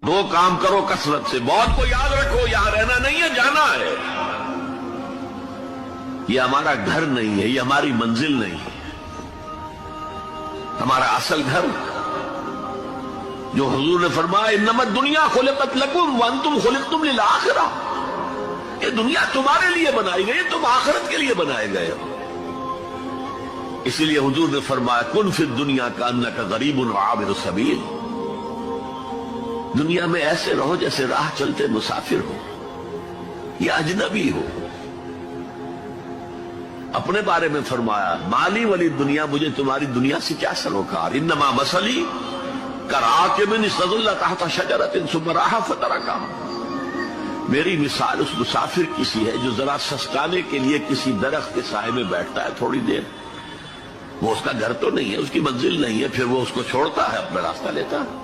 دو کام کرو کثرت سے، موت کو یاد رکھو، یہاں رہنا نہیں ہے، جانا ہے۔ یہ ہمارا گھر نہیں ہے، یہ ہماری منزل نہیں ہے، ہمارا اصل گھر جو حضور نے فرمایا انما الدنیا خلقت لکم وانتم خلقتم للآخرہ، یہ دنیا تمہارے لیے بنائی گئی، تم آخرت کے لیے بنائے گئے ہو۔ اسی لیے حضور نے فرمایا کن فی الدنیا کانک غریب وعابر السبیل، دنیا میں ایسے رہو جیسے راہ چلتے مسافر ہو یا اجنبی ہو۔ اپنے بارے میں فرمایا مالی ولی دنیا، مجھے تمہاری دنیا سے کیا سروکار، انما مثلی کراکب استظل تحت شجرۃ ثم راح فترکها، میری مثال اس مسافر کی سی ہے جو ذرا سستانے کے لیے کسی درخت کے سائے میں بیٹھتا ہے تھوڑی دیر، وہ اس کا گھر تو نہیں ہے، اس کی منزل نہیں ہے، پھر وہ اس کو چھوڑتا ہے، اپنا راستہ لیتا ہے۔